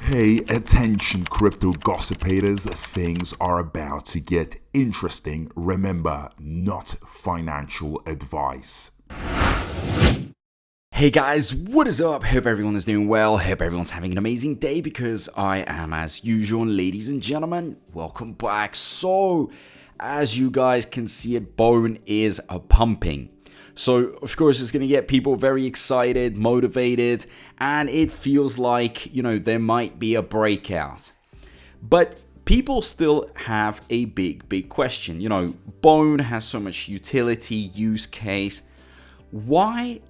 Hey, attention crypto gossipators, things are about to get interesting. Remember, not financial advice. Hey guys, what is up? Hope everyone is doing well. Hope everyone's having an amazing day because I am as usual. And ladies and gentlemen, welcome back. So, as you guys can see it, Bone is pumping. So, of course, it's going to get people very excited, motivated, and it feels like, there might be a breakout. But people still have a big question. Bone has so much utility, use case. Why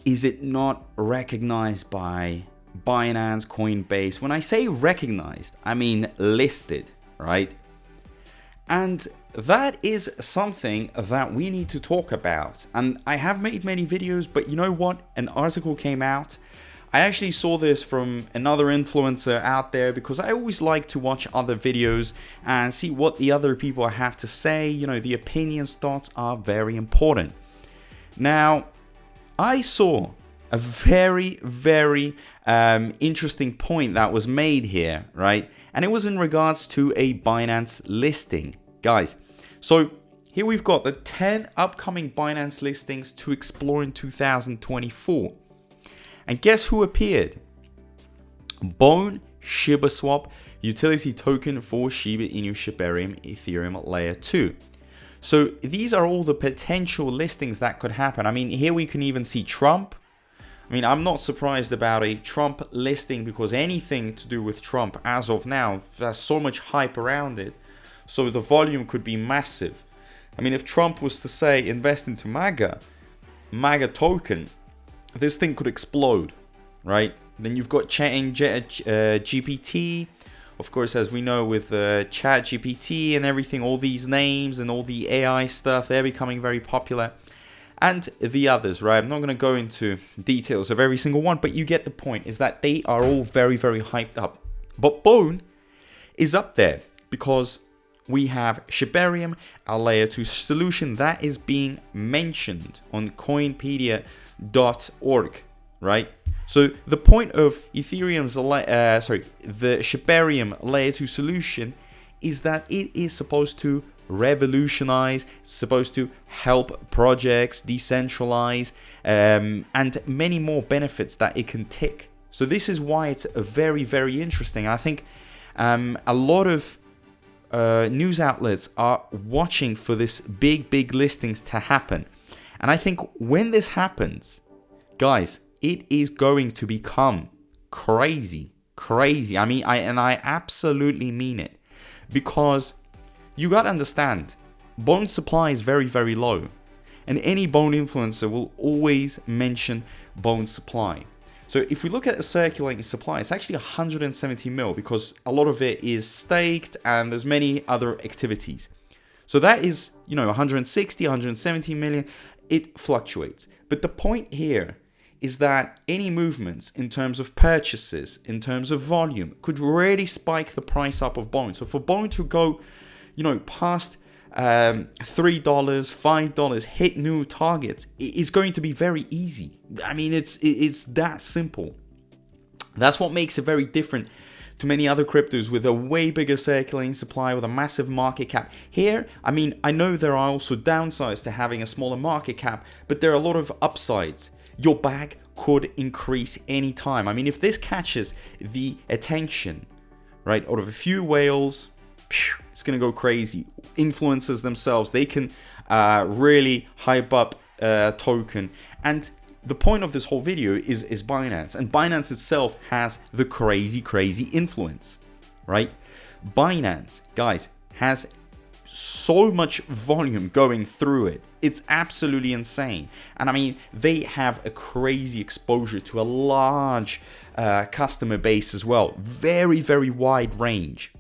is it not recognized by Binance, Coinbase? When I say recognized, I mean listed, right? And that is something that we need to talk about. And I have made many videos, but you know what? An article came out. I actually saw this from another influencer out there because I always like to watch other videos and see what the other people have to say. The opinions, thoughts are very important. Now, I saw a very interesting point that was made here, right? And it was in regards to a Binance listing. Guys, so here we've got the 10 upcoming Binance listings to explore in 2024. And guess who appeared? Bone SHIBASWAP, utility token for Shiba Inu SHIBARIUM Ethereum Layer 2. So these are all the potential listings that could happen. I mean, here we can even see Trump. I mean, I'm not surprised about a Trump listing because anything to do with Trump as of now, there's so much hype around it. So the volume could be massive. I mean, if Trump was to say invest into MAGA token, this thing could explode, right? Then you've got GPT, of course, as we know with Chat GPT and everything, all these names and all the AI stuff, they're becoming very popular. And the others, right? I'm not going to go into details of every single one, but you get the point, is that they are all very hyped up. But Bone is up there because we have SHIBARIUM, our layer 2 solution that is being mentioned on coinpedia.org, right? So the point of the SHIBARIUM layer 2 solution is that it is supposed to revolutionize, supposed to help projects decentralize, and many more benefits that it can tick. So this is why it's very interesting. I think a lot of news outlets are watching for this big listing to happen. And I think when this happens, guys, it is going to become crazy. I mean, I absolutely mean it, because you got to understand, Bone supply is very low, and any Bone influencer will always mention Bone supply. So if we look at the circulating supply, it's actually 170 mil because a lot of it is staked and there's many other activities. So that is, 160, 170 million. It fluctuates. But the point here is that any movements in terms of purchases, in terms of volume, could really spike the price up of Bone. So for Bone to go, past $3, $5, hit new targets, is going to be very easy. I mean, it's that simple. That's what makes it very different to many other cryptos with a way bigger circulating supply, with a massive market cap. Here, I mean, I know there are also downsides to having a smaller market cap, but there are a lot of upsides. Your bag could increase anytime. I mean, if this catches the attention, right, out of a few whales, it's going to go crazy. Influencers themselves, they can really hype up token. And the point of this whole video is Binance. And Binance itself has the crazy influence, right? Binance, guys, has so much volume going through it. It's absolutely insane. And I mean, they have a crazy exposure to a large customer base as well. Very wide range.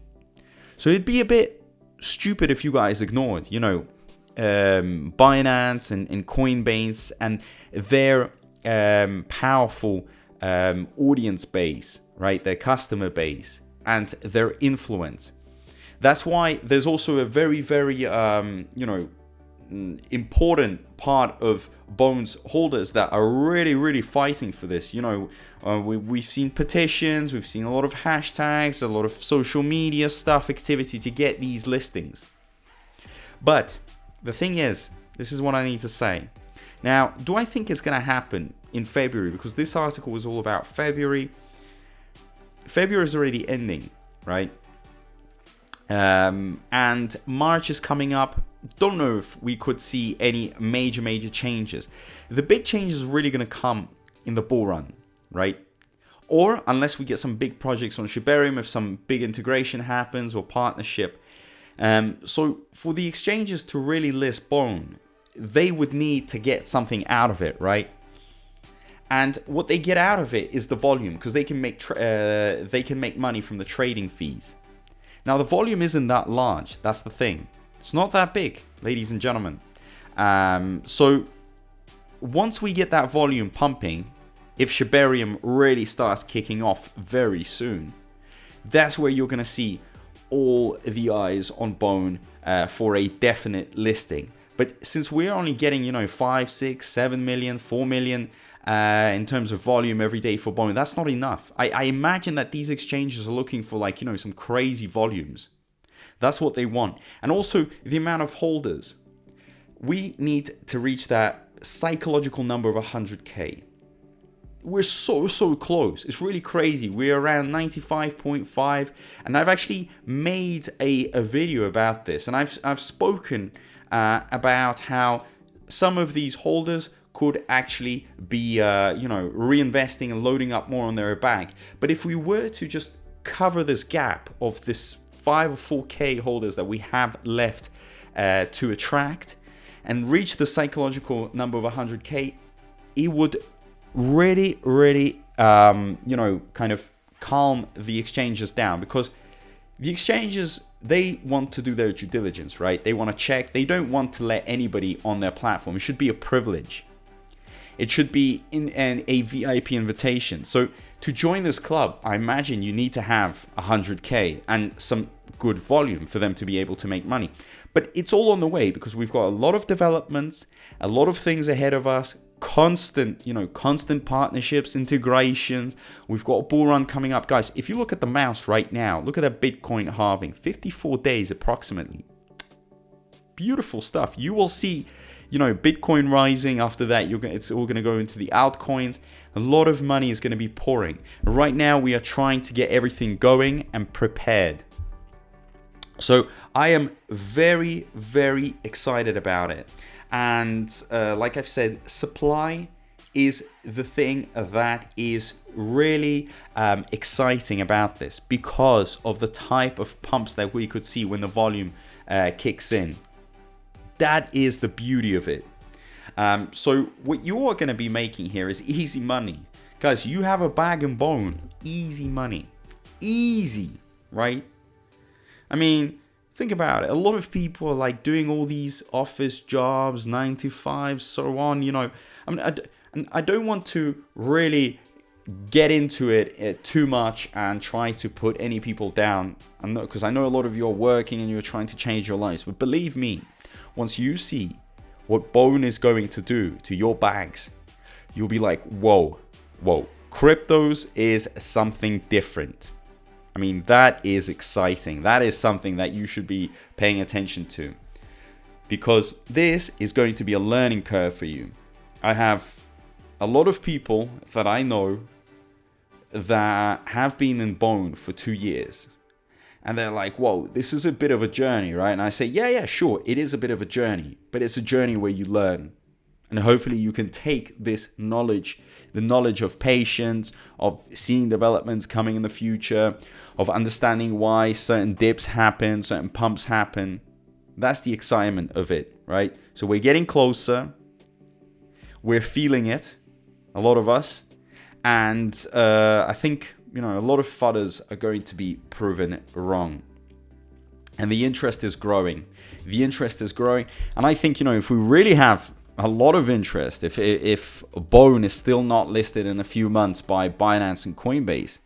So it'd be a bit stupid if you guys ignored, Binance and Coinbase and their powerful audience base, right? Their customer base and their influence. That's why there's also a very important part of Bone's holders that are really fighting for this. You know, we've seen petitions, we've seen a lot of hashtags, a lot of social media stuff, activity to get these listings. But the thing is, this is what I need to say. Now, do I think it's going to happen in February? Because this article was all about February. February is already ending, right? And March is coming up. Don't know if we could see any major changes. The big changes is really going to come in the bull run, right? Or unless we get some big projects on SHIBARIUM, if some big integration happens or partnership. So for the exchanges to really list Bone, they would need to get something out of it, right? And what they get out of it is the volume, because they can make money from the trading fees. Now the volume isn't that large. That's the thing. It's not that big, ladies and gentlemen. So once we get that volume pumping, if SHIBARIUM really starts kicking off very soon, that's where you're going to see all the eyes on Bone for a definite listing. But since we're only getting, 5, 6, 7 million, 4 million in terms of volume every day for Bone, that's not enough. I imagine that these exchanges are looking for some crazy volumes. That's what they want. And also the amount of holders. We need to reach that psychological number of 100K. We're so close. It's really crazy. We're around 95.5, and I've actually made a video about this, and I've spoken about how some of these holders could actually be reinvesting and loading up more on their bag. But if we were to just cover this gap of this 5 or 4K holders that we have left to attract and reach the psychological number of 100K, it would really kind of calm the exchanges down, because the exchanges, they want to do their due diligence, right? They want to check. They don't want to let anybody on their platform. It should be a privilege. It should be a VIP invitation. So to join this club, I imagine you need to have 100K and some good volume for them to be able to make money. But it's all on the way, because we've got a lot of developments, a lot of things ahead of us, constant partnerships, integrations. We've got a bull run coming up. Guys, if you look at the mouse right now, look at that Bitcoin halving, 54 days approximately. Beautiful stuff. You will see, Bitcoin rising. After that, it's all going to go into the altcoins. A lot of money is going to be pouring. Right now, we are trying to get everything going and prepared. So I am very excited about it. And like I've said, supply is the thing that is really exciting about this, because of the type of pumps that we could see when the volume kicks in. That is the beauty of it. So what you are going to be making here is easy money. Guys, you have a bag and Bone, easy money. Easy, right? I mean, think about it. A lot of people are doing all these office jobs, 9 to 5, so on. I don't want to really get into it too much and try to put any people down. Because I know a lot of you are working and you're trying to change your lives. But believe me, once you see what Bone is going to do to your bags, you'll be like, whoa. Cryptos is something different. I mean, that is exciting. That is something that you should be paying attention to, because this is going to be a learning curve for you. I have a lot of people that I know that have been in Bone for 2 years, and they're like, whoa, this is a bit of a journey, right? And I say, yeah, sure, it is a bit of a journey, but it's a journey where you learn. And hopefully you can take this knowledge, the knowledge of patience, of seeing developments coming in the future, of understanding why certain dips happen, certain pumps happen. That's the excitement of it, right? So we're getting closer. We're feeling it, a lot of us. And I think, a lot of fudders are going to be proven wrong. And the interest is growing. And I think, if we really have a lot of interest, if Bone is still not listed in a few months by Binance and Coinbase,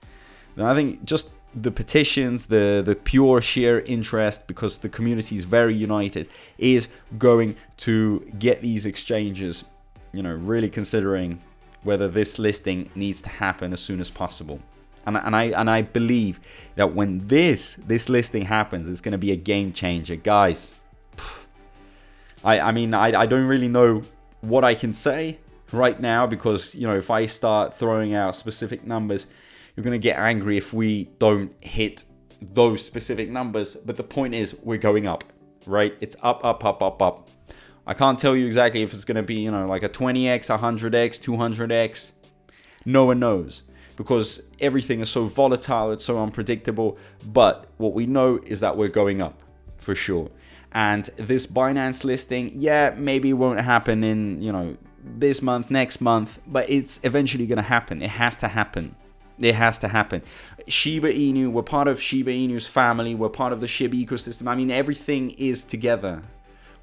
then I think just the petitions, the pure sheer interest, because the community is very united, is going to get these exchanges, you know, really considering whether this listing needs to happen as soon as possible. And I believe that when this listing happens, it's going to be a game changer, guys. I mean, I don't really know what I can say right now, because, you know, if I start throwing out specific numbers, you're going to get angry if we don't hit those specific numbers. But the point is, we're going up, right? It's up, up, up, up, up. I can't tell you exactly if it's going to be, you know, like a 20x, 100x, 200x. No one knows, because everything is so volatile, it's so unpredictable. But what we know is that we're going up for sure. And this Binance listing, yeah, maybe it won't happen in, you know, this month, next month, but it's eventually going to happen. It has to happen. It has to happen. Shiba Inu, we're part of Shiba Inu's family. We're part of the Shiba ecosystem. I mean, everything is together.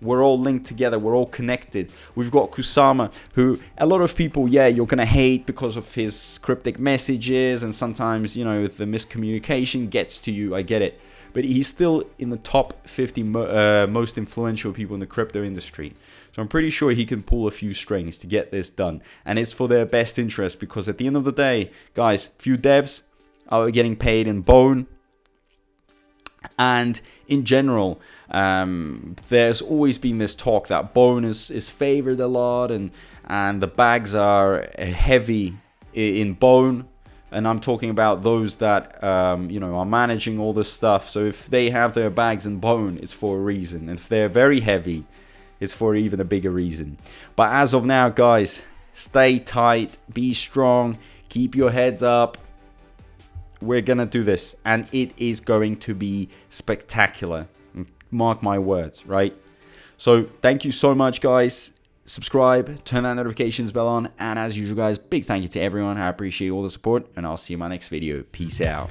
We're all linked together. We're all connected. We've got Kusama, who a lot of people, yeah, you're going to hate because of his cryptic messages. And sometimes, you know, the miscommunication gets to you. I get it. But he's still in the top 50 most influential people in the crypto industry. So I'm pretty sure he can pull a few strings to get this done. And it's for their best interest, because at the end of the day, guys, few devs are getting paid in Bone. And in general, there's always been this talk that Bone is favored a lot, and the bags are heavy in Bone. And I'm talking about those that, you know, are managing all this stuff. So if they have their bags in Bone, it's for a reason. And if they're very heavy, it's for even a bigger reason. But as of now, guys, stay tight, be strong, keep your heads up. We're going to do this, and it is going to be spectacular. Mark my words, right? So thank you so much, guys. Subscribe, turn that notifications bell on, and as usual, guys, big thank you to everyone. I appreciate all the support, and I'll see you in my next video. Peace out.